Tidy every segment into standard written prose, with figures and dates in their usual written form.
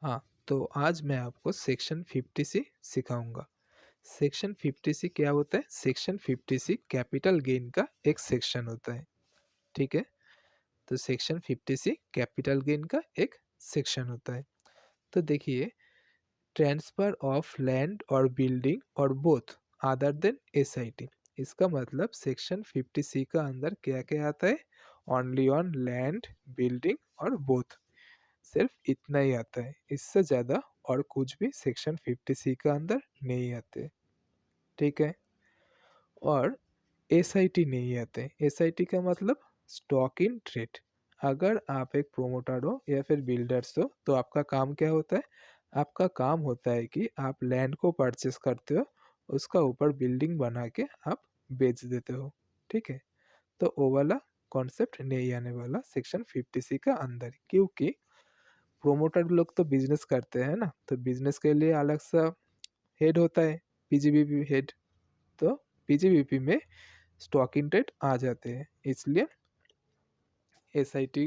हाँ, तो आज मैं आपको सेक्शन 50C सिखाऊँगा। सेक्शन 50C क्या होता है? सेक्शन 50C कैपिटल गेन का एक सेक्शन होता है, ठीक है? तो सेक्शन 50C कैपिटल गेन का एक सेक्शन होता है। तो देखिए, ट्रांसफर ऑफ लैंड और बिल्डिंग और बोथ अदर देन एसआईटी। इसका मतलब सेक्शन 50C का अंदर क्या-क्या आता है? ओनली ऑन लैंड, बिल्डिंग और बोथ। सिर्फ इतना ही आता है, इससे ज़्यादा और कुछ भी सेक्शन 50C के अंदर नहीं आते, ठीक है? और एसआईटी नहीं आते। एसआईटी का मतलब स्टॉक इन ट्रेड। अगर आप एक प्रोमोटर हो या फिर बिल्डर्स हो, तो आपका काम क्या होता है? आपका काम होता है कि आप लैंड को परचेस करते हो, उसका ऊपर बिल्डिंग बना के आप बेच देते हो, ठीक है? तो वो वाला कॉन्सेप्ट नहीं आने वाला सेक्शन 50C का अंदर, क्योंकि प्रोमोटर लोग तो बिज़नेस करते हैं ना, तो बिज़नेस के लिए अलग सा हेड होता है, पीजीबीपी हेड। तो पीजीबीपी में स्टॉक इन ट्रेड आ जाते हैं, इसलिए एसआईटी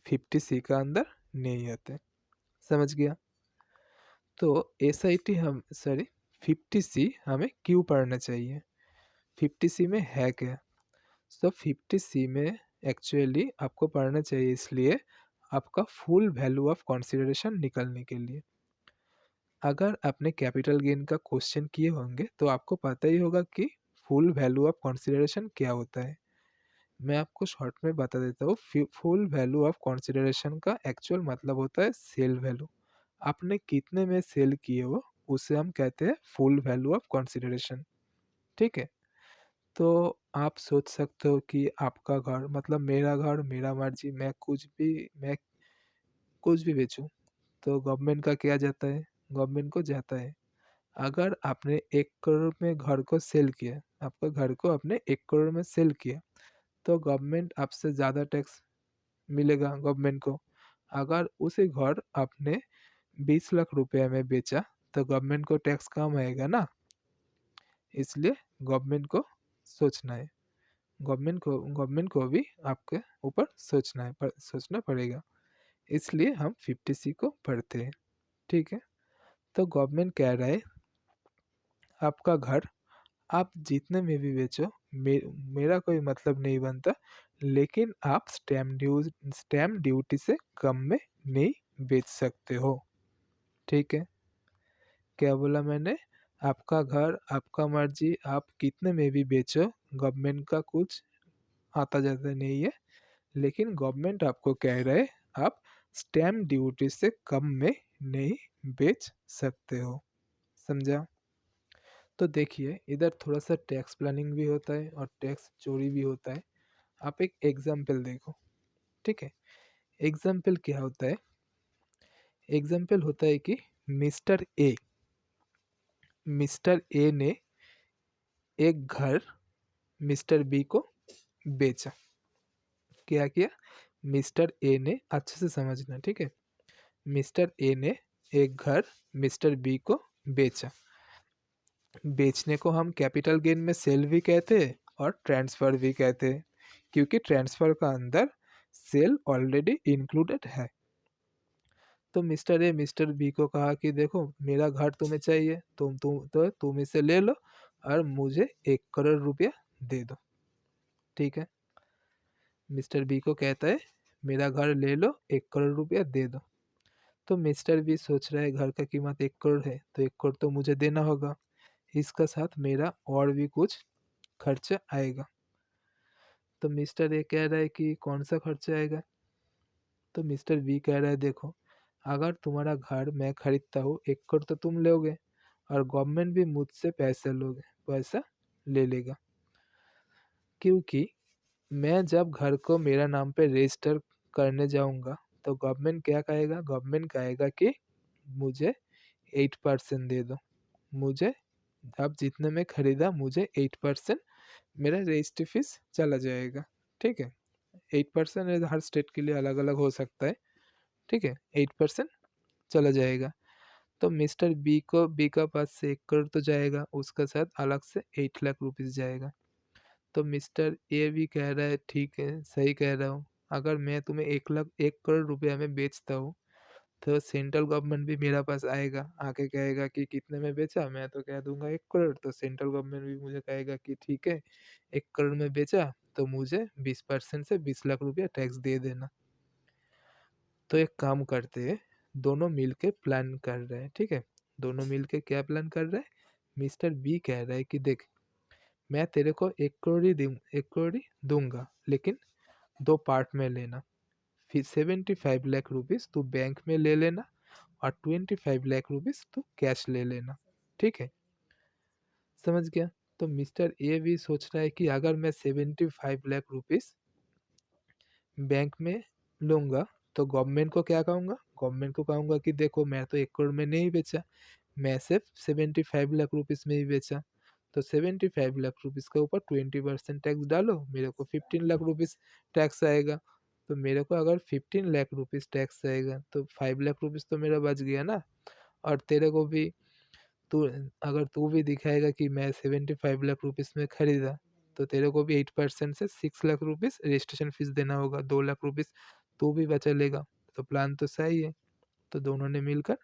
50C का अंदर नहीं आते। समझ गया? तो एसआईटी हम सॉरी 50C हमें क्यों पढ़ना चाहिए? 50C में है क्या? सो 50C में एक्चुअली आपको पढ़ना चाहिए इसलिए आपका फुल वैल्यू ऑफ कंसिडरेशन निकालने के लिए। अगर आपने कैपिटल गेन का क्वेश्चन किए होंगे तो आपको पता ही होगा कि फुल वैल्यू ऑफ कंसिडरेशन क्या होता है। मैं आपको शॉर्ट में बता देता हूँ। फुल वैल्यू ऑफ कंसिडरेशन का एक्चुअल मतलब होता है सेल वैल्यू। आपने कितने में सेल किए हो उसे हम कहते हैं फुल वैल्यू ऑफ कंसिडरेशन, ठीक है? तो आप सोच सकते हो कि आपका घर मतलब मेरा घर मेरा मर्जी, मैं कुछ भी बेचूं तो गवर्नमेंट का क्या जाता है? गवर्नमेंट को जाता है। अगर आपने 1 करोड़ में घर को सेल किया, आपका घर को आपने 1 करोड़ में सेल किया, तो गवर्नमेंट आपसे ज़्यादा टैक्स मिलेगा गवर्नमेंट को। अगर उसी घर आपने 20 लाख रुपए में बेचा, तो गवर्नमेंट को टैक्स कम आएगा ना, इसलिए गवर्नमेंट को सोचना है। गवर्नमेंट को भी आपके ऊपर सोचना पड़ेगा, इसलिए हम 50C को पढ़ते हैं, ठीक है? तो गवर्नमेंट कह रहा है, आपका घर आप जितने में भी बेचो मेरा कोई मतलब नहीं बनता, लेकिन आप स्टैम्प ड्यूटी से कम में नहीं बेच सकते हो, ठीक है? क्या बोला मैंने? आपका घर आपका मर्जी, आप कितने में भी बेचो, गवर्नमेंट का कुछ आता जाता नहीं है, लेकिन गवर्नमेंट आपको कह रहा है आप स्टैम्प ड्यूटी से कम में नहीं बेच सकते हो। समझा? तो देखिए, इधर थोड़ा-सा टैक्स प्लानिंग भी होता है और टैक्स चोरी भी होता है। आप एक एग्ज़ाम्पल देखो, ठीक है? एग्ज़ाम्पल क्या होता है? एग्ज़ाम्पल होता है कि मिस्टर ए ने एक घर मिस्टर बी को बेचा। क्या किया? मिस्टर ए ने अच्छे से समझना, ठीक है? मिस्टर ए ने एक घर मिस्टर बी को बेचा। बेचने को हम कैपिटल गेन में सेल भी कहते हैं और ट्रांसफ़र भी कहते हैं, क्योंकि ट्रांसफ़र का अंदर सेल ऑलरेडी इंक्लूडेड है। तो मिस्टर ए मिस्टर बी को कहा कि देखो मेरा घर तुम्हें चाहिए, तुम इसे ले लो और मुझे 1 करोड़ रुपया दे दो, ठीक है? मिस्टर बी को कहता है मेरा घर ले लो, 1 करोड़ रुपया दे दो। तो मिस्टर बी सोच रहा है घर का कीमत 1 करोड़ है, तो 1 करोड़ तो मुझे देना होगा। इसका साथ मेरा और भी कुछ खर्चा आएगा। तो मिस्टर ए कह रहा है कि कौन-सा खर्चा आएगा? तो मिस्टर बी कह रहा है देखो, अगर तुम्हारा घर मैं खरीदता हूँ 1 करोड़ तो तुम लोगे और गवर्नमेंट भी मुझसे पैसा ले लेगा। क्योंकि मैं जब घर को मेरा नाम पे रजिस्टर करने जाऊँगा, तो गवर्नमेंट क्या कहेगा? गवर्नमेंट कहेगा कि मुझे 8% दे दो। मुझे अब जितने में खरीदा मुझे 8% मेरा रजिस्ट्री फीस चला जाएगा, ठीक है? 8% हर स्टेट के लिए अलग-अलग हो सकता है, ठीक है? 8% चला जाएगा। तो मिस्टर बी का पास से 1 करोड़ तो जाएगा, उसके साथ अलग से 8 लाख रुपीज़ जाएगा। तो मिस्टर ए भी कह रहा है ठीक है, सही कह रहा हूँ। अगर मैं तुम्हें 1 करोड़ रुपया में बेचता हूँ, तो सेंट्रल गवर्नमेंट भी मेरा पास आएगा, आके कहेगा कि कितने में बेचा? मैं तो कह दूँगा 1 करोड़, तो सेंट्रल गवर्नमेंट भी मुझे कहेगा कि ठीक है, 1 करोड़ में बेचा तो मुझे 20% से 20 लाख रुपया टैक्स दे देना। तो एक काम करते हैं, दोनों मिल के प्लान कर रहे हैं, ठीक है? दोनों मिल के क्या प्लान कर रहे हैं? मिस्टर बी कह रहा है कि देख, मैं तेरे को 1 करोड़ ही 1 करोड़ ही दूँगा, लेकिन 2 पार्ट में लेना। फिर 75 लाख रुपीज़ तू बैंक में ले लेना और 25 लाख रुपीज़ तू कैश ले लेना, ठीक है? समझ गया? तो मिस्टर ए भी सोच रहा है कि अगर मैं 75 लाख रुपीज़ बैंक में लूँगा, तो गवर्नमेंट को क्या कहूँगा? गवर्नमेंट को कहूँगा कि देखो, मैं तो 1 करोड़ में नहीं बेचा, मैं सिर्फ 75 लाख रुपीज़ में ही बेचा। तो 75 लाख रुपीज़ के ऊपर 20% टैक्स डालो, मेरे को 15 लाख रुपीज़ टैक्स आएगा। तो मेरे को अगर 15 लाख रुपीज़ टैक्स आएगा, तो 5 लाख रुपीज़ तो मेरा बच गया ना। और तेरे को भी, तू अगर तू भी दिखाएगा कि मैं 75 लाख रुपीज़ में खरीदा, तो तेरे को भी 8% से 6 लाख रुपीज़ रजिस्ट्रेशन फीस देना होगा, 2 लाख रुपीज़ तू भी बचा लेगा। तो प्लान तो सही है। तो दोनों ने मिलकर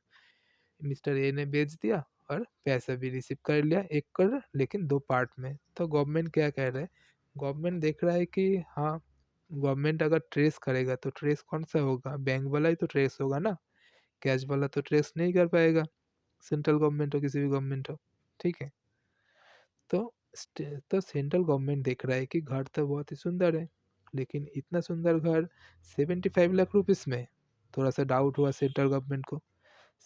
मिस्टर ए ने बेच दिया और पैसा भी रिसीव कर लिया 1 करोड़, लेकिन 2 पार्ट में। तो गवर्नमेंट क्या कह रहा है? गवर्नमेंट देख रहा है कि हाँ, गवर्नमेंट अगर ट्रेस करेगा तो ट्रेस कौन-सा होगा? बैंक वाला ही तो ट्रेस होगा ना, कैश वाला तो ट्रेस नहीं कर पाएगा, सेंट्रल गवर्नमेंट हो किसी भी गवर्नमेंट हो, ठीक है? तो तो सेंट्रल गवर्नमेंट देख रहा है कि घर तो बहुत ही सुंदर है, लेकिन इतना सुंदर घर 75 लाख रुपीज़ में, थोड़ा-सा डाउट हुआ सेंट्रल गवर्नमेंट को।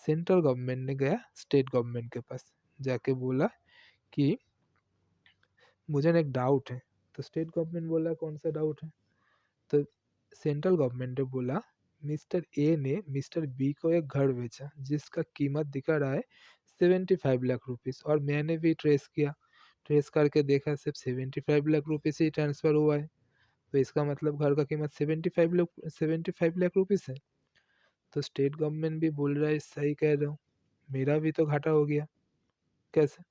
सेंट्रल गवर्नमेंट ने गया स्टेट गवर्नमेंट के पास, जाके बोला कि मुझे ना एक डाउट है। तो स्टेट गवर्नमेंट बोला कौन सा डाउट है? तो सेंट्रल गवर्नमेंट ने बोला, मिस्टर ए ने मिस्टर बी को एक घर बेचा जिसका कीमत दिखा रहा है 75 लाख रुपीज़, और मैंने भी ट्रेस किया, ट्रेस करके देखा सिर्फ 75 लाख रुपीज़ ही ट्रांसफ़र हुआ है। तो इसका मतलब घर का कीमत 75 लाख रुपीज़ है। तो स्टेट गवर्नमेंट भी बोल रहा है सही कह रहे हो, मेरा भी तो घाटा हो गया। कैसे?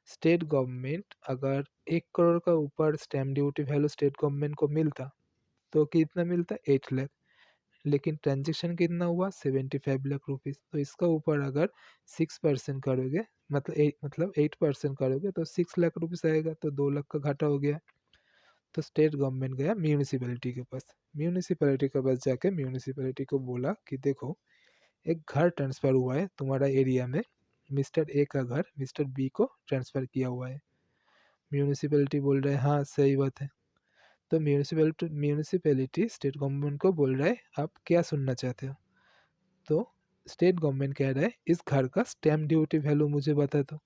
स्टेट गवर्नमेंट अगर 1 करोड़ का ऊपर stamp duty value state government को मिलता, तो कितना मिलता? 8 लाख। लेकिन ट्रांज़ैक्शन कितना हुआ? 75 लाख रुपीज़। तो इसका ऊपर अगर 6% करोगे, मतलब 8% करोगे, तो 6 लाख रुपीज़ आएगा, तो 2 लाख का घाटा हो गया। तो स्टेट गवर्नमेंट गया म्युनिसिपैलिटी के पास। म्युनिसिपैलिटी के पास जाके म्युनिसिपैलिटी को बोला कि देखो, एक घर ट्रांसफ़र हुआ है तुम्हारा एरिया में, मिस्टर ए का घर मिस्टर बी को ट्रांसफ़र किया हुआ है। म्युनिसिपैलिटी बोल रहा है हाँ, सही बात है। तो म्युनिसिपैलिटी स्टेट गवर्नमेंट को बोल रहा है आप क्या सुनना चाहते हो? तो स्टेट गवर्नमेंट कह रहा है इस घर का स्टैम्प ड्यूटी वैल्यू मुझे बता दो।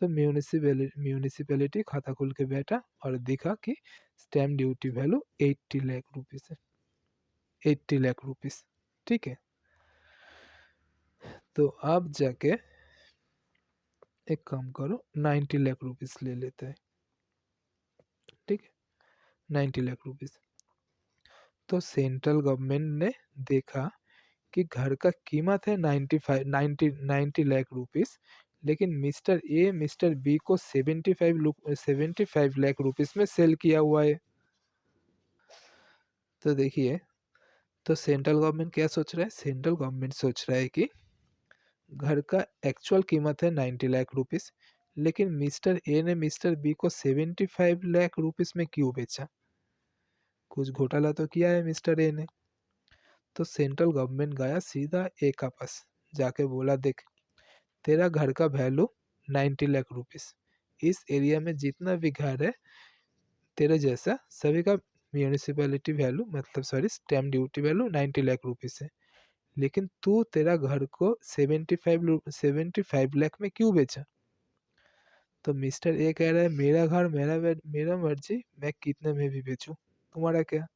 तो म्युनिसिपैलिटी खाता खोल के बैठा और दिखा कि stamp duty value 80 lakh rupees है। 80 लाख रुपीज़, ठीक है? तो अब जाके एक काम करो, 90 लाख रुपीज़ ले लेते हैं, ठीक है? 90 लाख रुपीज़। तो सेंट्रल गवर्नमेंट ने देखा कि घर का कीमत है 90 लाख रुपीज़, लेकिन मिस्टर ए मिस्टर बी को 75 लाख रुपीज़ में सेल किया हुआ है। तो देखिए, तो सेंट्रल गवर्नमेंट क्या सोच रहा है? सेंट्रल गवर्नमेंट सोच रहा है कि घर का एक्चुअल कीमत है 90 लाख रुपीज़, लेकिन मिस्टर ए ने मिस्टर बी को 75 लाख रुपीज़ में क्यों बेचा? कुछ घोटाला तो किया है मिस्टर ए ने। तो सेंट्रल गवर्नमेंट गया सीधा ए का पास, जाके बोला देख, तेरा घर का वैल्यू 90 लाख रुपीज़, इस एरिया में जितना भी घर है तेरे जैसा सभी का म्युनिसिपैलिटी वैल्यू, मतलब sorry stamp duty value 90 lakh rupees है, लेकिन तू तेरा घर को 75 लाख में क्यों बेचा? तो मिस्टर ए कह रहा है मेरा घर मेरा मर्जी, मैं कितने में भी बेचूं, तुम्हारा क्या?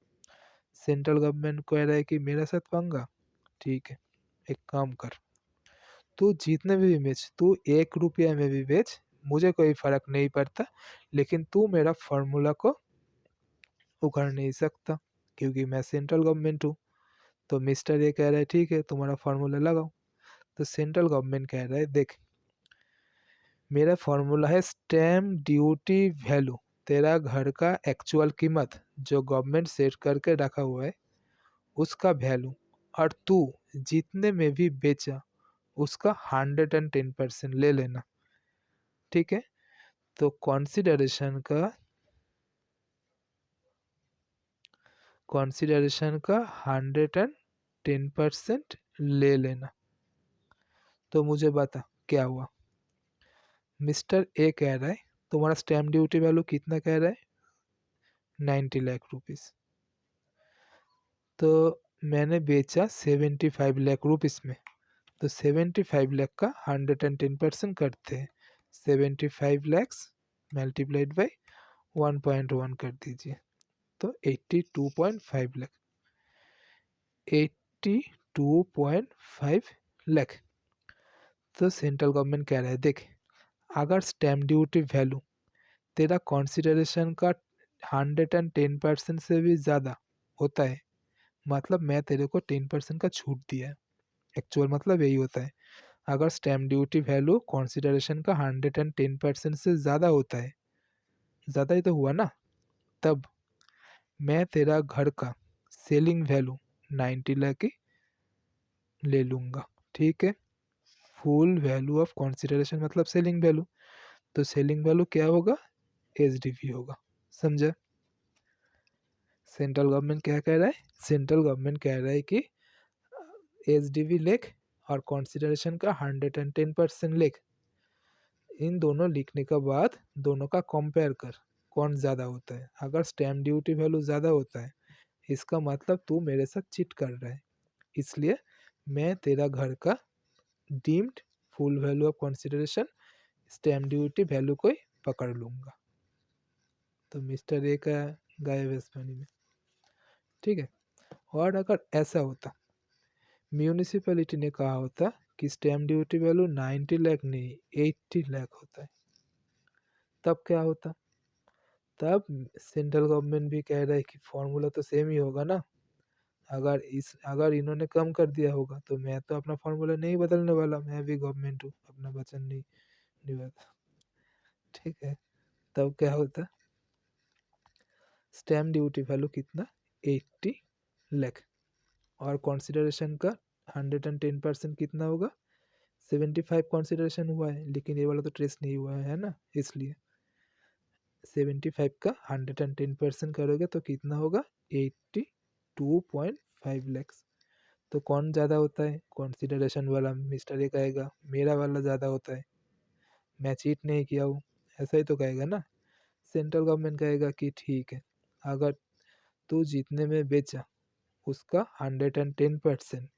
सेंट्रल गवर्नमेंट कह रहा है कि मेरा साथ पंगा, ठीक है, एक काम कर, तू जितने में भी बेच, तू 1 रुपया में भी बेच, मुझे कोई फ़र्क नहीं पड़ता, लेकिन तू मेरा फ़ॉर्मूला को उखाड़ नहीं सकता, क्योंकि मैं सेंट्रल गवर्नमेंट हूँ। तो मिस्टर ये कह रहा है ठीक है, तुम्हारा फ़ॉर्मूला लगाओ। तो सेंट्रल गवर्नमेंट कह रहा है देख, मेरा फ़ॉर्मूला है स्टैम्प ड्यूटी वैल्यू, तेरा घर का एक्चुअल कीमत जो गवर्नमेंट सेट करके रखा हुआ है, उसका वैल्यू, और तू जितने में भी बेचा उसका 110% ले लेना, ठीक है। तो कॉन्सिडरेशन का 110% ले लेना। तो मुझे बता क्या हुआ। मिस्टर ए कह रहा है तुम्हारा स्टैम्प ड्यूटी वैल्यू कितना कह रहा है, 90 लाख रुपीस। तो मैंने बेचा 75 लाख रुपीस में। तो 75 लाख का 110% करते हैं, 75 लैक्स मल्टीप्लाइड बाई 1.1 कर दीजिए, तो 82.5 लाख, 82.5 लाख। तो सेंट्रल गवर्नमेंट कह रहा है देख, अगर स्टैम्प ड्यूटी वैल्यू तेरा कॉन्सिडरेशन का 110% से भी ज़्यादा होता है, मतलब मैं तेरे को 10% का छूट दिया है, एक्चुअल मतलब यही होता है। अगर स्टैम्प ड्यूटी वैल्यू कॉन्सिडरेशन का 110% से ज़्यादा होता है, ज़्यादा ही तो हुआ ना, तब मैं तेरा घर का सेलिंग वैल्यू 90 लाख की ले लूँगा, ठीक है। फुल वैल्यू ऑफ कॉन्सिडरेशन मतलब सेलिंग वैल्यू, तो सेलिंग वैल्यू क्या होगा, एसडीवी होगा, समझा। सेंट्रल गवर्नमेंट क्या कह रहा है, सेंट्रल गवर्नमेंट कह रहा है कि एसडीवी लेख और कॉन्सिडरेशन का 110% लेख, इन दोनों लिखने के बाद दोनों का कंपेयर कर, कौन ज़्यादा होता है। अगर स्टैम्प ड्यूटी वैल्यू ज़्यादा होता है, इसका मतलब तू मेरे साथ चीट कर रहा है, इसलिए मैं तेरा घर का deemed full value of consideration stamp duty value को ही पकड़ लूँगा। तो मिस्टर ए का गायब है इस पानी में, ठीक है। और अगर ऐसा होता, म्यूनिसिपैलिटी ने कहा होता कि स्टैम्प ड्यूटी वैल्यू 90 लाख नहीं 80 लाख होता है, तब क्या होता। तब सेंट्रल गवर्नमेंट भी कह रहा है कि फॉर्मूला तो सेम ही होगा ना, अगर इन्होंने कम कर दिया होगा तो मैं तो अपना फॉर्मूला नहीं बदलने वाला, मैं भी गवर्नमेंट हूँ, अपना वचन नहीं निभाता, ठीक है। तब क्या होता, स्टैम्प ड्यूटी वैल्यू कितना, 80 लाख, और कॉन्सिडरेशन का 110% कितना होगा, 75 कॉन्सिडरेशन हुआ है, लेकिन ये वाला तो ट्रेस नहीं हुआ है ना, इसलिए 75 का 110% करोगे तो कितना होगा, 82.5 लैक्स। तो कौन ज़्यादा होता है, कॉन्सिडरेशन वाला, मिस्टर ये कहेगा मेरा वाला ज़्यादा होता है, मैं चीट नहीं किया हूँ, ऐसा ही तो कहेगा ना। सेंट्रल गवर्नमेंट कहेगा कि ठीक है, अगर तू जितने में बेचा उसका 110%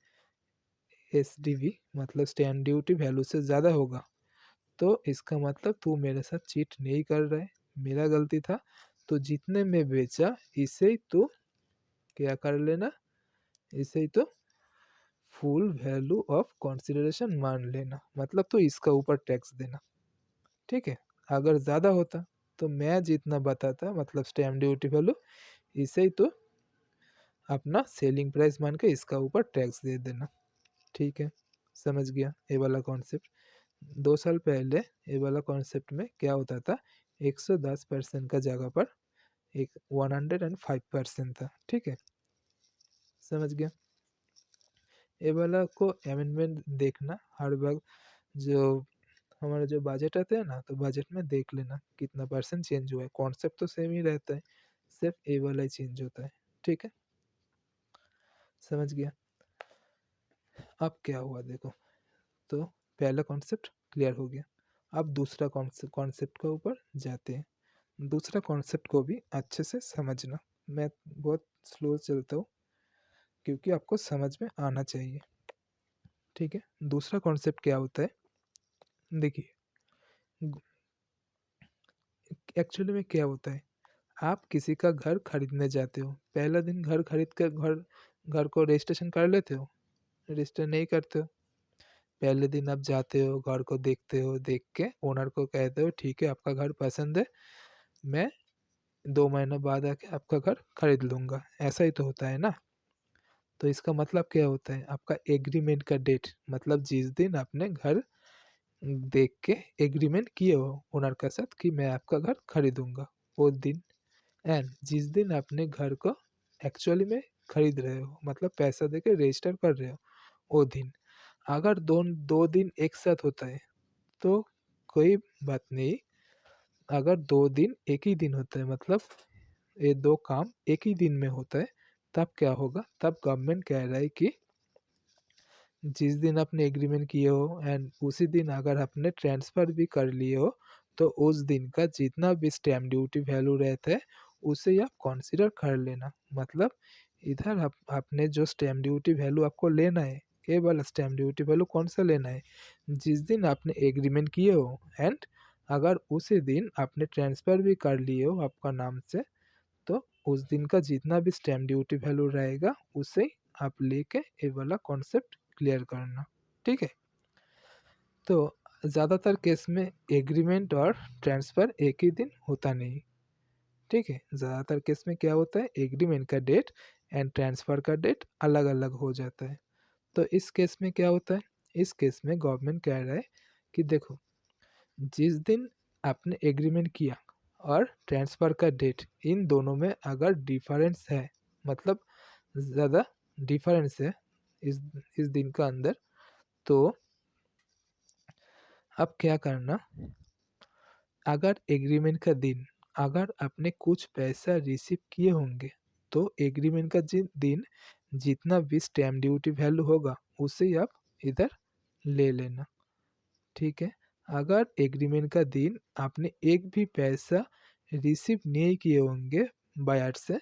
एसडीवी मतलब स्टैम्प ड्यूटी वैल्यू से ज़्यादा होगा, तो इसका मतलब तू मेरे साथ चीट नहीं कर रहा है, मेरा गलती था। तो जितने में बेचा इसे ही तो क्या कर लेना, इसे ही तो फुल वैल्यू ऑफ कंसिडरेशन मान लेना, मतलब तो इसका ऊपर टैक्स देना, ठीक है। अगर ज़्यादा होता तो मैं जितना बताता मतलब स्टैम्प ड्यूटी वैल्यू, इसे ही तो अपना सेलिंग प्राइस मान के इसका ऊपर टैक्स दे देना, ठीक है। समझ गया ये वाला कॉन्सेप्ट। 2 साल पहले ये वाला कॉन्सेप्ट में क्या होता था, 110% का जगह पर एक 105% था, ठीक है। समझ गया। ये वाला को अमेंडमेंट देखना हर बार, जो हमारा जो बजट आता है ना, तो बजट में देख लेना कितना परसेंट चेंज हुआ है, कॉन्सेप्ट तो सेम ही रहता है, सिर्फ ये वाला ही चेंज होता है, ठीक है। समझ गया। अब क्या हुआ देखो, तो पहला कॉन्सेप्ट क्लियर हो गया। अब दूसरा कॉन्सेप्ट के ऊपर जाते हैं। दूसरा कॉन्सेप्ट को भी अच्छे से समझना, मैं बहुत स्लो चलता हूँ क्योंकि आपको समझ में आना चाहिए, ठीक है। दूसरा कॉन्सेप्ट क्या होता है, देखिए एक्चुअली में क्या होता है, आप किसी का घर खरीदने जाते हो, पहला दिन घर खरीद कर घर घर को रजिस्ट्रेशन कर लेते हो, रजिस्टर नहीं करते हो। पहले दिन आप जाते हो, घर को देखते हो, देख के ओनर को कहते हो ठीक है आपका घर पसंद है, मैं 2 महीने बाद आके आपका घर खरीद लूँगा, ऐसा ही तो होता है ना। तो इसका मतलब क्या होता है, आपका एग्रीमेंट का डेट, मतलब जिस दिन आपने घर देख के एग्रीमेंट किए हो ओनर के साथ कि मैं आपका घर खरीदूंगा, वो दिन, एंड जिस दिन आपने घर को एक्चुअली में खरीद रहे हो, मतलब पैसा देके रजिस्टर कर रहे हो वो दिन। अगर 2 दिन एक साथ होता है तो कोई बात नहीं। अगर 2 दिन एक ही दिन होता है, मतलब ये 2 काम एक ही दिन में होता है, तब क्या होगा? तब गवर्नमेंट कह रहा है कि जिस दिन आपने एग्रीमेंट किए हो एंड उसी दिन अगर आपने ट्रांसफ़र भी कर लिए हो, तो उस दिन का जितना भी स्टैम्प ड्यूटी वैल्यू रहता है, उसे आप कंसीडर कर लेना। मतलब इधर आप आपने जो स्टैम्प ड्यूटी वैल्यू आपको लेना है, ये वाला स्टैम्प ड्यूटी वैल्यू कौन-सा लेना है? जिस दिन आपने एग्रीमेंट किए हो एंड अगर उसी दिन आपने ट्रांसफ़र भी कर लिए हो आपका नाम से, तो उस दिन का जितना भी स्टैम्प ड्यूटी वैल्यू रहेगा, उसे आप लेके ये वाला कॉन्सेप्ट क्लियर करना, ठीक है? तो ज़्यादातर केस में एग्रीमेंट और ट्रांसफ़र एक ही दिन होता नहीं, ठीक है? ज़्यादातर केस में क्या होता है, एग्रीमेंट का डेट एंड ट्रांसफ़र का डेट अलग-अलग हो जाता है। तो इस केस में क्या होता है, इस केस में गवर्नमेंट कह रहा है कि देखो, जिस दिन आपने एग्रीमेंट किया और ट्रांसफ़र का डेट, इन दोनों में अगर डिफरेंस है, मतलब ज़्यादा डिफरेंस है इस इस दिन का अंदर, तो अब क्या करना, अगर एग्रीमेंट का दिन अगर आपने कुछ पैसा रिसीव किए होंगे, तो एग्रीमेंट का दिन जितना भी स्टैम्प ड्यूटी वैल्यू होगा, उसे आप इधर ले लेना, ठीक है? अगर एग्रीमेंट का दिन आपने एक भी पैसा रिसीव नहीं किए होंगे बायर से,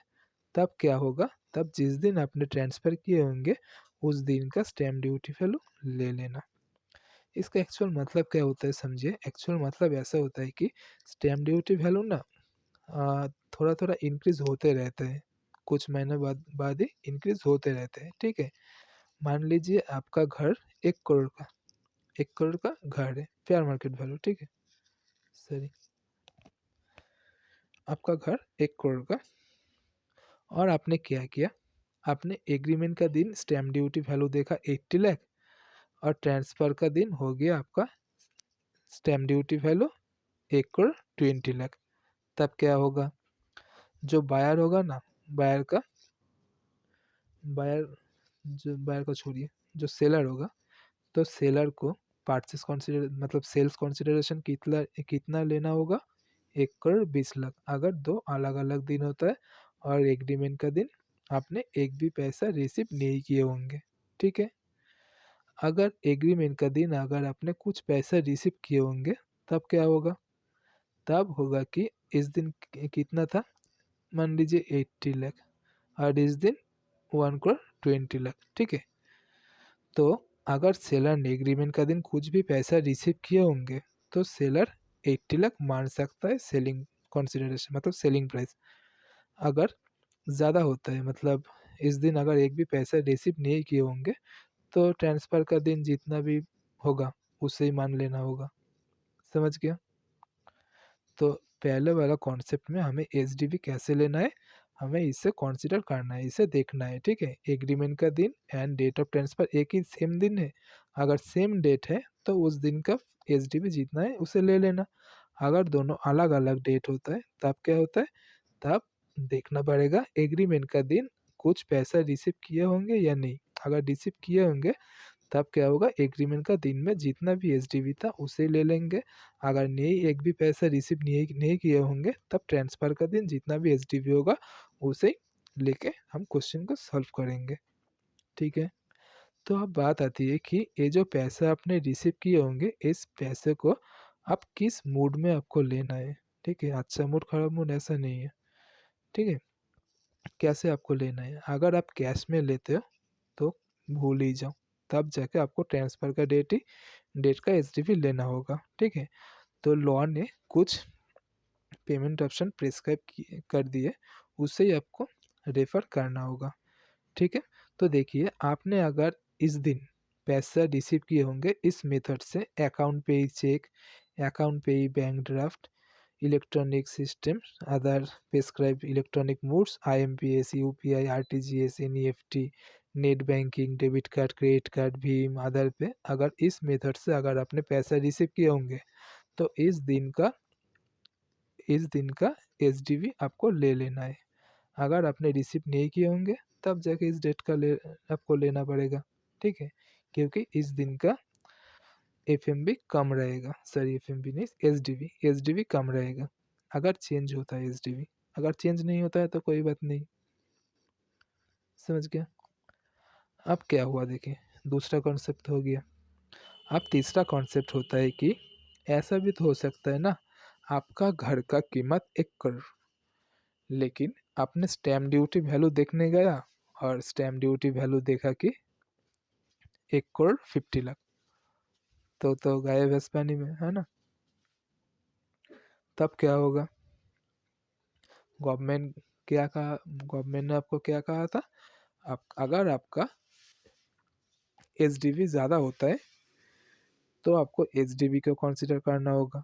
तब क्या होगा? तब जिस दिन आपने ट्रांसफ़र किए होंगे, उस दिन का स्टैम्प ड्यूटी वैल्यू ले लेना। इसका एक्चुअल मतलब क्या होता है समझिए, एक्चुअल मतलब ऐसा होता है कि स्टैम्प ड्यूटी वैल्यू ना थोड़ा-थोड़ा इंक्रीज़ होते रहते हैं, कुछ महीने बाद बाद ही इंक्रीज़ होते रहते हैं, ठीक है? मान लीजिए आपका घर 1 करोड़ का 1 करोड़ का घर है, फेयर मार्केट वैल्यू, ठीक है? सॉरी, आपका घर 1 करोड़ का, और आपने क्या किया, आपने एग्रीमेंट का दिन स्टैम्प ड्यूटी वैल्यू देखा 80 लाख और ट्रांसफ़र का दिन हो गया आपका stamp duty value 1 crore 20 lakh. तब क्या होगा? जो बायर होगा ना, बायर का बायर जो बायर को छोड़िए, जो सेलर होगा, तो सेलर को परचेज़ कंसीडर मतलब सेल्स कंसिडरेशन कितना कितना लेना होगा? 1 करोड़ 20 लाख, अगर 2 अलग-अलग दिन होता है और एग्रीमेंट का दिन आपने एक भी पैसा रिसीव नहीं किए होंगे, ठीक है? अगर एग्रीमेंट का दिन अगर आपने कुछ पैसा रिसीव किए होंगे, तब क्या होगा? तब होगा कि इस दिन कितना था? मान लीजिए 80 लाख और इस दिन 1 करोड़ 20 लाख, ठीक है? तो अगर सेलर ने एग्रीमेंट का दिन कुछ भी पैसा रिसीव किए होंगे, तो सेलर 80 लाख मान सकता है सेलिंग कंसिडरेशन, मतलब सेलिंग प्राइस। अगर ज़्यादा होता है, मतलब इस दिन अगर एक भी पैसा रिसीव नहीं किए होंगे, तो ट्रांसफ़र का दिन जितना भी होगा, उसे ही मान लेना होगा। समझ गया? तो पहले वाला कॉन्सेप्ट में हमें एचडीवी कैसे लेना है, हमें इसे कंसीडर करना है, इसे देखना है, ठीक है? एग्रीमेंट का दिन एंड डेट ऑफ ट्रांसफ़र एक ही सेम दिन है, अगर सेम डेट है तो उस दिन का एचडीवी जितना है उसे ले लेना। अगर दोनों अलग-अलग डेट होता है, तब क्या होता है, तब देखना पड़ेगा एग्रीमेंट का दिन कुछ पैसा रिसीव किए होंगे या नहीं। अगर रिसीव किए होंगे, तब क्या होगा, एग्रीमेंट का दिन में जितना भी एचडीवी था उसे ले लेंगे। अगर नहीं एक भी पैसा रिसीव नहीं नहीं किए होंगे, तब ट्रांसफ़र का दिन जितना भी एचडीवी होगा उसे लेके हम क्वेश्चन को सॉल्व करेंगे, ठीक है? तो अब बात आती है कि ये जो पैसा आपने रिसीव किए होंगे, इस पैसे को आप किस मूड में आपको लेना है, ठीक है? अच्छा मूड, खराब मूड ऐसा नहीं है, ठीक है? कैसे आपको लेना है? अगर आप कैश में लेते हो तो भूल ही जाओ, तब जाके आपको ट्रांसफ़र का डेट का एचडीवी लेना होगा, ठीक है? तो लॉ ने कुछ पेमेंट ऑप्शन प्रिस्क्राइब किए कर दिए, उसे ही आपको रेफ़र करना होगा, ठीक है? तो देखिए, आपने अगर इस दिन पैसा रिसीव किए होंगे इस मेथड से, अकाउंट पेई चेक, अकाउंट पेई bank draft, electronic system, other prescribe electronic modes, IMPS, UPI, RTGS, NEFT, net banking, debit card, credit card, Bhim, other पे, अगर इस मेथड से अगर आपने पैसा रिसीव किए होंगे, तो इस दिन का एचडीवी आपको ले लेना है। अगर आपने रिसीव नहीं किए होंगे, तब जाके इस डेट का आपको लेना पड़ेगा, ठीक है, क्योंकि इस दिन का एफएमबी कम रहेगा, सॉरी एफएमबी नहीं, एसडीबी, एसडीबी कम रहेगा अगर चेंज होता है एसडीबी। अगर चेंज नहीं होता है तो कोई बात नहीं, समझ गया। अब क्या हुआ देखिए, दूसरा कॉन्सेप्ट हो गया। अब तीसरा कॉन्सेप्ट होता है कि ऐसा भी तो हो सकता है ना, आपका घर का कीमत 1 करोड़, लेकिन आपने स्टैम्प ड्यूटी वैल्यू देखने गया और स्टैम्प ड्यूटी वैल्यू देखा कि 1 करोड़ 50 लाख, तो गायब है पानी में, है ना। तब क्या होगा, गवर्नमेंट क्या कहा, गवर्नमेंट ने आपको क्या कहा था, आप अगर आपका एसडीवी ज़्यादा होता है तो आपको एसडीवी को कंसिडर करना होगा।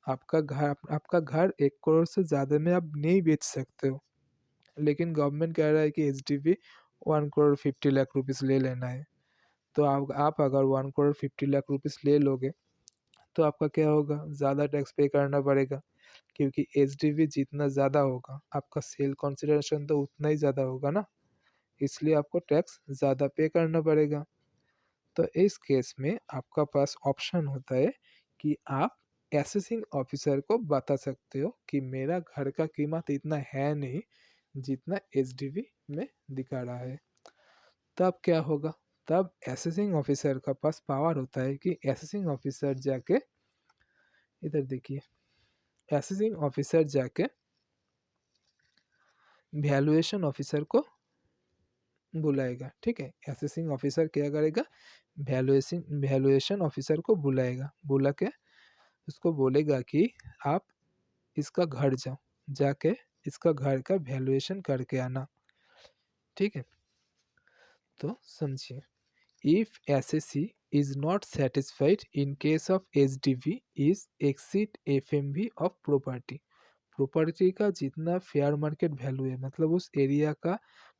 आपका घर 1 करोड़ से ज़्यादा में आप नहीं बेच सकते हो, लेकिन गवर्नमेंट कह रहा है कि एसडीवी 1 करोड़ 50 लाख रुपीज़ ले लेना है। तो आप अगर 1 करोड़ 50 लाख रुपीज़ ले लोगे तो आपका क्या होगा, ज़्यादा टैक्स पे करना पड़ेगा, क्योंकि एसडीवी जितना ज़्यादा होगा आपका सेल कंसिडरेशन तो उतना ही ज़्यादा होगा ना, इसलिए आपको टैक्स ज़्यादा पे करना पड़ेगा। तो इस केस में आपका पास ऑप्शन होता है कि आप असेसिंग ऑफिसर को बता सकते हो कि मेरा घर का कीमत इतना है नहीं जितना एसडीवी में दिखा रहा है। तब क्या होगा, तब असेसिंग ऑफिसर का पास पावर होता है कि असेसिंग ऑफिसर जाके, इधर देखिए, असेसिंग ऑफिसर जाके वैल्यूएशन ऑफिसर को बुलाएगा, ठीक है। असेसिंग ऑफिसर क्या करेगा, वैल्यूएशन ऑफिसर को बुलाएगा, बुला के उसको बोलेगा कि आप इसका घर जाओ, जाके इसका घर का वैल्यूएशन करके आना, ठीक है। तो समझिए, if SSC is not satisfied in case of SDV is exceed FMV of property, property का जितना फेयर मार्केट वैल्यू है, मतलब उस एरिया का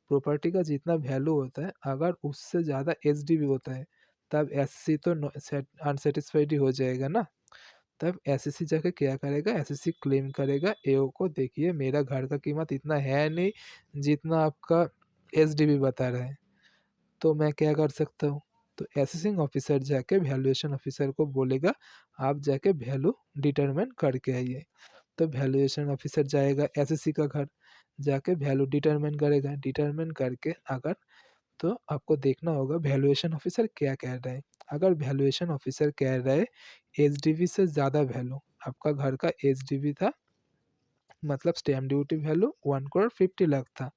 प्रॉपर्टी का जितना वैल्यू होता है, अगर उससे ज़्यादा एसडीवी होता है तब एसएससी तो अनसेटिस्फाइड ही हो जाएगा ना। तब एसएससी जाके क्या करेगा, एसएससी क्लेम करेगा एओ को, देखिए मेरा घर का कीमत इतना है नहीं जितना आपका एसडीवी बता रहा है, तो मैं क्या कर सकता हूँ। तो एसेसिंग ऑफिसर जाके वैल्यूएशन ऑफिसर को बोलेगा आप जाके वैल्यू डिटरमाइन करके आइए। तो वैल्यूएशन ऑफिसर जाएगा एसएससी का घर, जाके वैल्यू डिटरमाइन करेगा, डिटरमाइन करके अगर, तो आपको देखना होगा वैल्यूएशन ऑफिसर क्या कह रहा है। अगर वैल्यूएशन ऑफिसर कह रहा है एसडीवी से ज़्यादा वैल्यू, आपका घर का एसडीवी था, मतलब stamp duty value 1 crore 50 lakh था,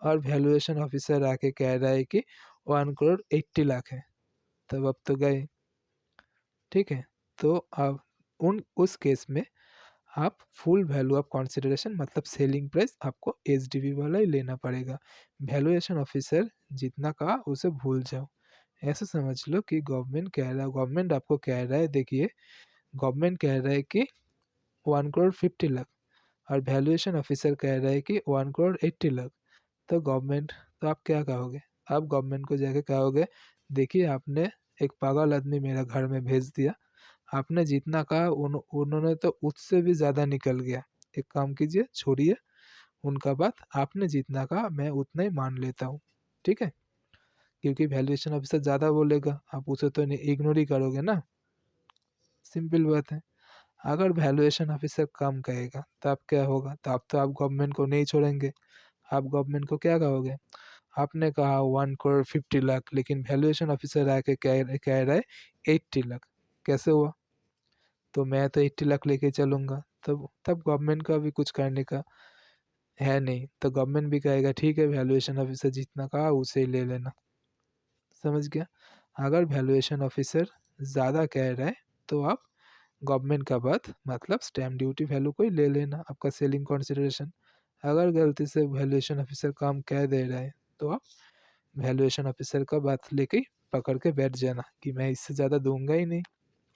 और वैल्यूएशन ऑफिसर आके कह रहा है कि 1 करोड़ 80 लाख है, तब अब तो गए, ठीक है। तो अब उस केस में आप फुल वैल्यू ऑफ कंसिडरेशन, मतलब सेलिंग प्राइस आपको एसडीवी वाला ही लेना पड़ेगा। वैल्यूएशन ऑफिसर जितना कहा उसे भूल जाओ, ऐसा समझ लो कि गवर्नमेंट आपको कह रहा है, देखिए गवर्नमेंट कह रहा है कि 1 करोड़ 50 लाख, और वैल्यूएशन ऑफिसर कह रहा है कि 1 करोड़ 80 लाख। तो गवर्नमेंट, तो आप क्या कहोगे, आप गवर्नमेंट को जाके कहोगे देखिए आपने एक पागल आदमी मेरा घर में भेज दिया, आपने जितना कहा उन्होंने तो उससे भी ज़्यादा निकल गया, एक काम कीजिए छोड़िए उनका बात, आपने जितना कहा मैं उतना ही मान लेता हूँ, ठीक है, क्योंकि वैल्यूएशन ऑफिसर ज़्यादा बोलेगा आप उसे तो इग्नोर ही करोगे ना, सिंपल बात है। अगर वैल्यूएशन ऑफिसर कम कहेगा तब क्या होगा, तब तो आप गवर्नमेंट को नहीं छोड़ेंगे, आप गवर्नमेंट को क्या कहोगे, आपने कहा 1 करोड़ 50 लाख, लेकिन वैल्यूएशन ऑफिसर आके कह रहा है 80 लाख, कैसे हुआ, तो मैं तो 80 लाख लेके चलूँगा, तब गवर्नमेंट का भी कुछ करने का है नहीं, तो गवर्नमेंट भी कहेगा ठीक है वैल्यूएशन ऑफिसर जितना कहा उसे ही ले लेना, समझ गया। अगर वैल्यूएशन ऑफिसर ज़्यादा कह रहा है तो आप गवर्नमेंट का बात, मतलब स्टैम्प ड्यूटी वैल्यू को ही ले लेना आपका सेलिंग कंसिडरेशन। अगर गलती से वैल्यूएशन ऑफिसर कम कह दे रहा है तो आप वैल्यूएशन ऑफिसर का बात लेके ही पकड़ के बैठ जाना कि मैं इससे ज़्यादा दूंगा ही नहीं,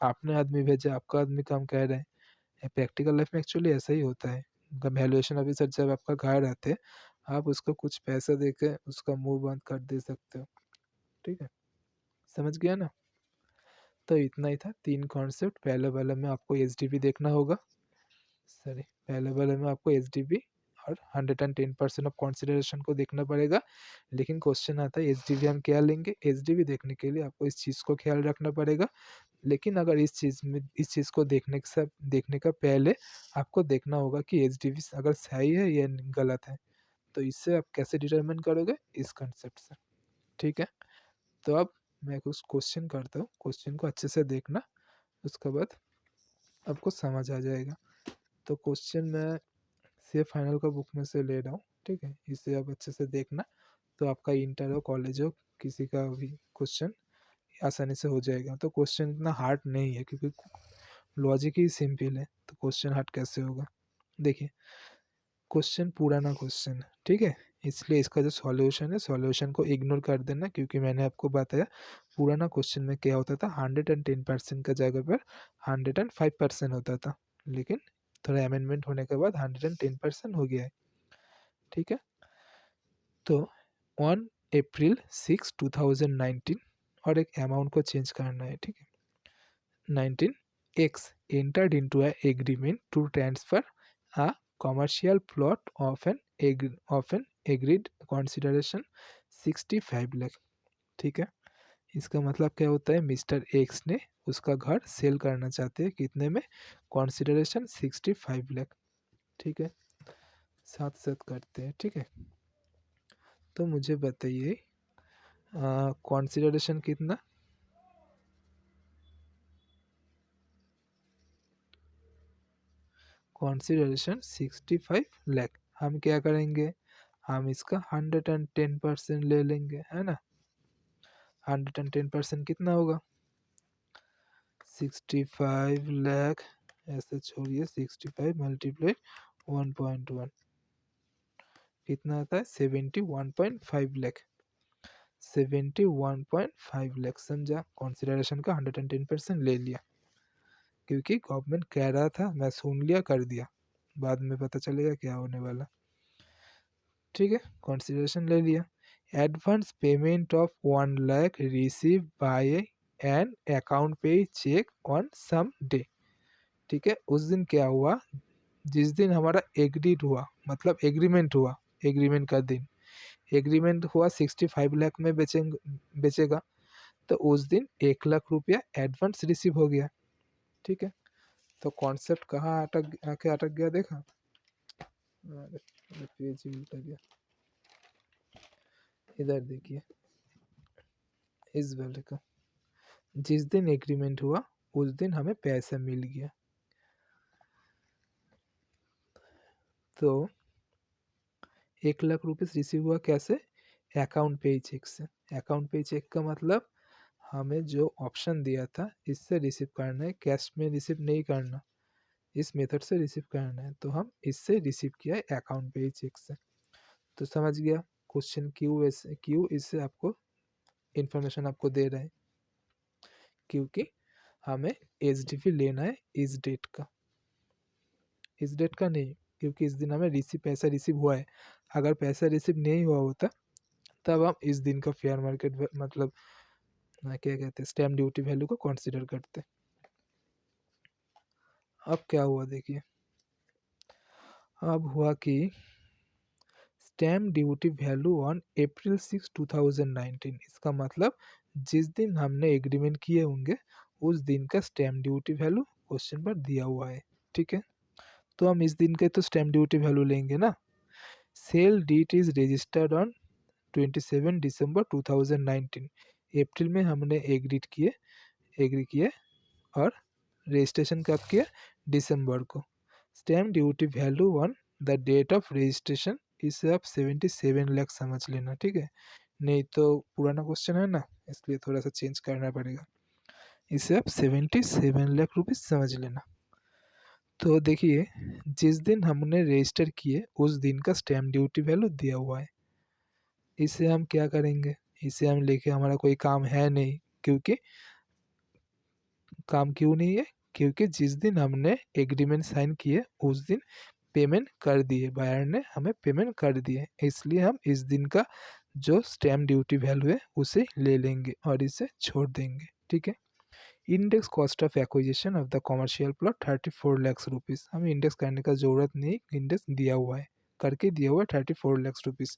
आपने आदमी भेजा, आपका आदमी कम कह रहे हैं। प्रैक्टिकल लाइफ में एक्चुअली ऐसा ही होता है, वैल्यूएशन ऑफिसर जब आपका घर आते हैं आप उसको कुछ पैसा दे के उसका मुंह बंद कर दे सकते हो, ठीक है, समझ गया ना। तो इतना ही था, 3 कॉन्सेप्ट। पहले वाले में आपको एसडीवी देखना होगा, सॉरी पहले वाले में आपको एसडीवी और 110% ऑफ कंसिडरेशन को देखना पड़ेगा। लेकिन क्वेश्चन आता है एचडीवी हम क्या लेंगे, एचडीवी देखने के लिए आपको इस चीज़ को ख्याल रखना पड़ेगा। लेकिन अगर इस चीज़ को देखने का पहले आपको देखना होगा कि एचडीवी अगर सही है या गलत है, तो इससे आप कैसे डिटरमिन करोगे, इस कंसेप्ट से। ठीक है, तो अब मैं कुछ क्वेश्चन करता हूँ, क्वेश्चन को अच्छे से देखना, उसके बाद आपको समझ आ जाएगा। तो क्वेश्चन मैं सीए फाइनल का बुक में से ले रहा हूँ, ठीक है, इसे आप अच्छे से देखना, तो आपका इंटर हो कॉलेज हो किसी का भी क्वेश्चन आसानी से हो जाएगा। तो क्वेश्चन इतना हार्ड नहीं है क्योंकि लॉजिक ही सिंपल है, तो क्वेश्चन हार्ड कैसे होगा। देखिए क्वेश्चन पुराना क्वेश्चन है, ठीक है, इसलिए इसका जो सॉल्यूशन है, सॉल्यूशन को इग्नोर कर देना, क्योंकि मैंने आपको बताया पुराना क्वेश्चन में क्या होता था, 110% का जगह पर 105% होता था, लेकिन थोड़ा अमेंडमेंट होने के बाद 110% हो गया है। ठीक है, तो ऑन अप्रैल 6 2019 और एक अमाउंट को चेंज करना है, ठीक है, 19x entered into an agreement to transfer a commercial plot of an agreed consideration 65 lakh. ठीक है, इसका मतलब क्या होता है, मिस्टर एक्स ने उसका घर सेल करना चाहते हैं, कितने में, कंसिडरेशन 65 लाख। ठीक है, साथ साथ करते हैं। ठीक है, तो मुझे बताइए कंसिडरेशन कितना, कंसिडरेशन 65 लाख। हम क्या करेंगे, हम इसका 110% ले लेंगे, है ना। 110% कितना होगा, 65 लाख, ऐसे छोड़िए, 65 मल्टीप्लाई 1.1 कितना आता है, 71.5 लाख। 71.5 लाख, समझा, कंसिडरेशन का 110% ले लिया, क्योंकि गवर्नमेंट कह रहा था, मैं सुन लिया, कर दिया, बाद में पता चलेगा क्या होने वाला। ठीक है, कंसिडरेशन ले लिया। Advance payment of 1 lakh receive by an account पे चेक ऑन सम डे। ठीक है, उस दिन क्या हुआ, जिस दिन हमारा एग्रीड हुआ, मतलब एग्रीमेंट हुआ, एग्रीमेंट का दिन, एग्रीमेंट हुआ 65 लाख में बेचेगा, तो उस दिन 1 लाख रुपया एडवांस रिसीव हो गया। ठीक है, तो कॉन्सेप्ट कहाँ अटक गया, देखा, अरे पेज ही उल्टा गया, इधर देखिए, इस वाले का, जिस दिन एग्रीमेंट हुआ उस दिन हमें पैसा मिल गया। तो 1 लाख रुपये रिसीव हुआ कैसे, अकाउंट पे चेक से। अकाउंट पे चेक का मतलब हमें जो ऑप्शन दिया था इससे रिसीव करना है, कैश में रिसीव नहीं करना, इस मेथड से रिसीव करना है, तो हम इससे रिसीव किया है अकाउंट पे चेक से। तो समझ गया, क्वेश्चन क्यों इससे आपको इंफॉर्मेशन आपको दे रहे हैं, क्योंकि हमें एचडीवी लेना है इस डेट का, इस डेट का नहीं, क्योंकि इस दिन हमें पैसा रिसीव हुआ है। अगर पैसा रिसीव नहीं हुआ होता तब हम इस दिन का फेयर मार्केट मतलब क्या कहते हैं, स्टैम्प ड्यूटी वैल्यू को कंसीडर करते। अब क्या हुआ देखिए, अब हुआ कि stamp duty value on April 6 2019, इसका मतलब जिस दिन हमने एग्रीमेंट किए होंगे उस दिन का स्टैम्प ड्यूटी वैल्यू क्वेश्चन पर दिया हुआ है। ठीक है, तो हम इस दिन के तो स्टैम्प ड्यूटी वैल्यू लेंगे ना। Sale deed is registered on 27 December 2019, April में हमने एग्री किए और रजिस्ट्रेशन कब किया, दिसंबर को। Stamp duty value on the date of registration, इसे आप 77 लाख समझ लेना। ठीक है, नहीं तो पुराना क्वेश्चन है ना, इसलिए थोड़ा सा चेंज करना पड़ेगा, इसे आप 77 लाख रुपये समझ लेना। तो देखिए, जिस दिन हमने रजिस्टर किए उस दिन का स्टैम्प ड्यूटी वैल्यू दिया हुआ है, इसे हम क्या करेंगे, इसे हम लेके हमारा कोई काम है नहीं, क्योंकि काम क्यों नहीं है, क्योंकि जिस दिन हमने एग्रीमेंट साइन किए उस दिन पेमेंट कर दिए, बायर ने हमें पेमेंट कर दिए, इसलिए हम इस दिन का जो स्टैम्प ड्यूटी वैल्यू है उसे ले लेंगे और इसे छोड़ देंगे। ठीक है, index cost of acquisition of the commercial plot 34 lakh rupees, हमें इंडेक्स करने का ज़रूरत नहीं, इंडेक्स दिया हुआ है करके दिया हुआ है 34 लाख रुपीज़।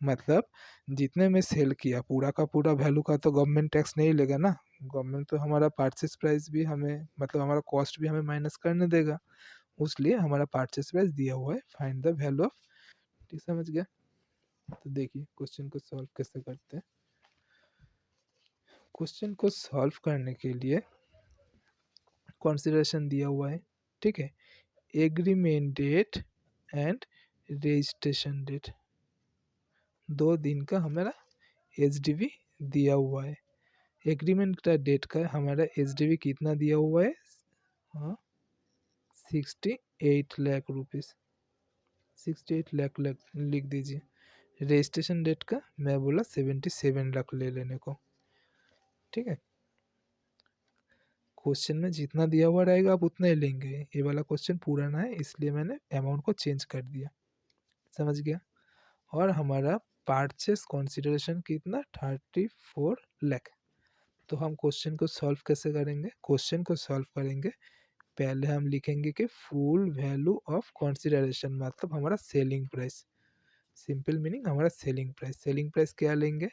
मतलब जितने में सेल किया पूरा का पूरा वैल्यू का तो गवर्नमेंट टैक्स नहीं लेगा ना। गवर्नमेंट तो हमारा परचेस प्राइस भी हमें मतलब हमारा कॉस्ट भी हमें माइनस करने देगा। उसलिए हमारा परचेस प्राइस दिया हुआ है, फाइंड द वैल्यू ऑफ। ठीक समझ गया। तो देखिए क्वेश्चन को सॉल्व कैसे करते हैं। क्वेश्चन को सॉल्व करने के लिए कंसीडरेशन दिया हुआ है, ठीक है। Agreement date and registration date, 2 दिन का हमारा एचडीवी दिया हुआ है। एग्रीमेंट का डेट का हमारा एचडीवी कितना दिया हुआ है, हाँ 68 लाख रुपीज़, 68 लाख लिख दीजिए। रजिस्ट्रेशन डेट का मैं बोला 77 लाख ले लेने को, ठीक है। क्वेश्चन में जितना दिया हुआ रहेगा आप उतना ही लेंगे। ये वाला क्वेश्चन पुराना है इसलिए मैंने अमाउंट को चेंज कर दिया, समझ गया। और हमारा परचेस कंसिडरेशन कितना 34 लाख। तो हम क्वेश्चन को सॉल्व कैसे करेंगे, क्वेश्चन को सॉल्व करेंगे पहले हम लिखेंगे कि फुल वैल्यू ऑफ कंसिडरेशन मतलब हमारा सेलिंग प्राइस। सिंपल मीनिंग हमारा सेलिंग प्राइस। सेलिंग प्राइस क्या लेंगे,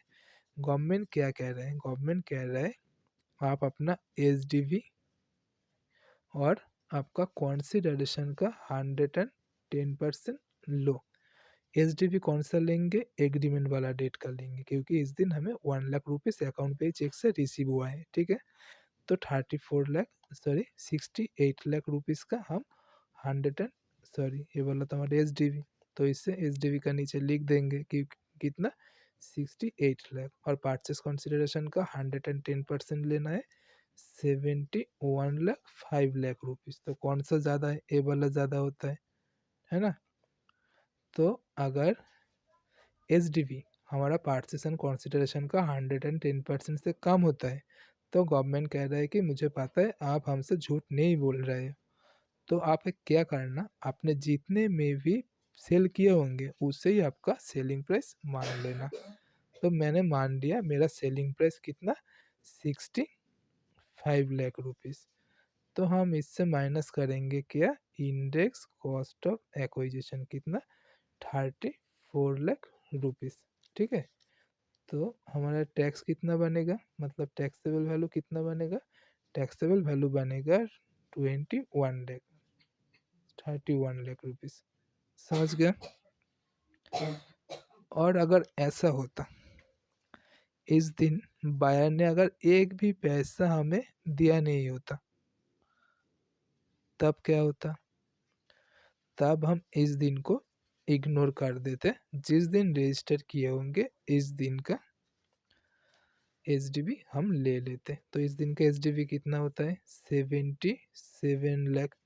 गवर्नमेंट क्या कह रहे हैं, गवर्नमेंट कह रहा है आप अपना एचडीवी और आपका कंसिडरेशन का 110% लो। एचडीवी कौन सा लेंगे, एग्रीमेंट वाला डेट का लेंगे क्योंकि इस दिन हमें 1 लाख रुपीज़ अकाउंट पे चेक से रिसीव हुआ है, ठीक है। तो 68 लाख रुपीज़ का हम 100 ये वाला तो हमारा एचडीवी, तो इससे एचडीवी का नीचे लिख देंगे कि कितना 68 लाख। और परचेस कंसिडरेशन का 110% लेना है 71 लाख 5 लाख रुपीज़। तो कौन सा ज़्यादा है, ए वाला ज़्यादा होता है ना। तो अगर एचडीवी हमारा परचेस एंड कंसिडरेशन का 110% से कम होता है तो गवर्नमेंट कह रहा है कि मुझे पता है आप हमसे झूठ नहीं बोल रहे हो। तो आप क्या करना, आपने जितने में भी सेल किए होंगे उससे ही आपका सेलिंग प्राइस मान लेना। तो मैंने मान लिया मेरा सेलिंग प्राइस कितना 65 लाख रुपीज़। तो हम इससे माइनस करेंगे क्या, इंडेक्स कॉस्ट ऑफ एक्विजिशन कितना 34 लाख रुपीज़, ठीक है। तो हमारा टैक्स कितना बनेगा, मतलब टैक्सेबल वैल्यू कितना बनेगा, टैक्सेबल वैल्यू बनेगा 21 लाख 31 लाख रुपीज़, समझ गया। और अगर ऐसा होता इस दिन बायर ने अगर एक भी पैसा हमें दिया नहीं होता तब क्या होता, तब हम इस दिन को इग्नोर कर देते। जिस दिन रजिस्टर किए होंगे इस दिन का एचडीवी हम ले लेते। तो इस दिन का एचडीवी कितना होता है 77 लाख।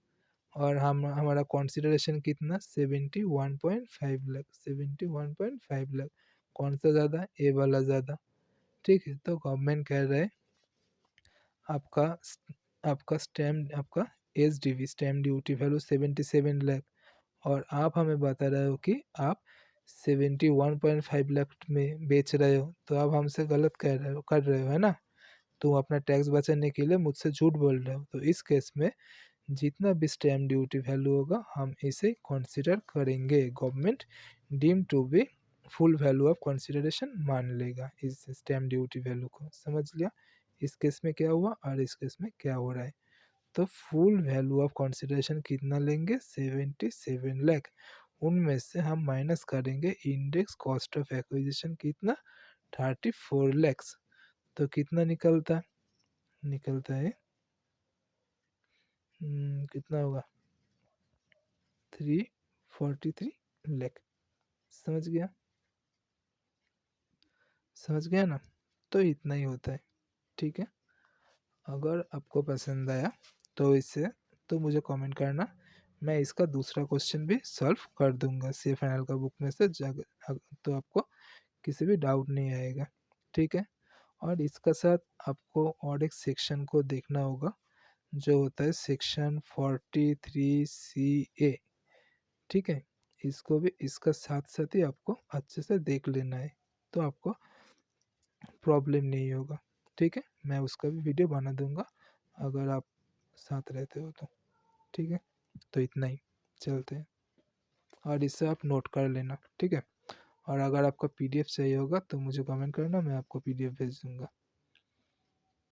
और हम हमारा कंसिडरेशन कितना 71.5 लाख, 71.5 लाख। कौन सा ज़्यादा, ए वाला ज़्यादा, ठीक है। तो गवर्नमेंट कह रहा है आपका आपका स्टैम्प आपका HDV stamp duty value 77 lakh और आप हमें बता रहे हो कि आप 71.5 लाख में बेच रहे हो। तो आप हमसे गलत कह रहे हो, कर रहे हो, है ना। तो अपना टैक्स बचाने के लिए मुझसे झूठ बोल रहे हो। तो इस केस में जितना भी स्टैम्प ड्यूटी वैल्यू होगा हम इसे कंसिडर करेंगे। Government deem to be full value of consideration मान लेगा इस स्टैम्प ड्यूटी वैल्यू को, समझ लिया। इस केस में क्या हुआ और इस केस में क्या हो रहा है। तो फुल वैल्यू ऑफ कंसिडरेशन कितना लेंगे 77 लाख। उनमें से हम माइनस करेंगे इंडेक्स कॉस्ट ऑफ एक्विजिशन कितना 34 लैक्स। तो कितना निकलता निकलता है कितना होगा 343 लाख। समझ गया, समझ गया ना। तो इतना ही होता है, ठीक है। अगर आपको पसंद आया तो इसे तो मुझे कमेंट करना, मैं इसका दूसरा क्वेश्चन भी सॉल्व कर दूंगा सी फाइनल का बुक में से तो आपको किसी भी डाउट नहीं आएगा, ठीक है। और इसका साथ आपको और एक सेक्शन को देखना होगा जो होता है सेक्शन 43C A, ठीक है। इसको भी इसका साथ साथ ही आपको अच्छे से देख लेना है तो आपको प्रॉब्लम नहीं होगा, ठीक है। मैं उसका भी वीडियो बना दूंगा अगर आप साथ रहते हो तो, ठीक है। तो इतना ही, चलते हैं। और इसे आप नोट कर लेना, ठीक है। और अगर आपको पीडीएफ चाहिए होगा तो मुझे कमेंट करना, मैं आपको पीडीएफ भेज दूँगा।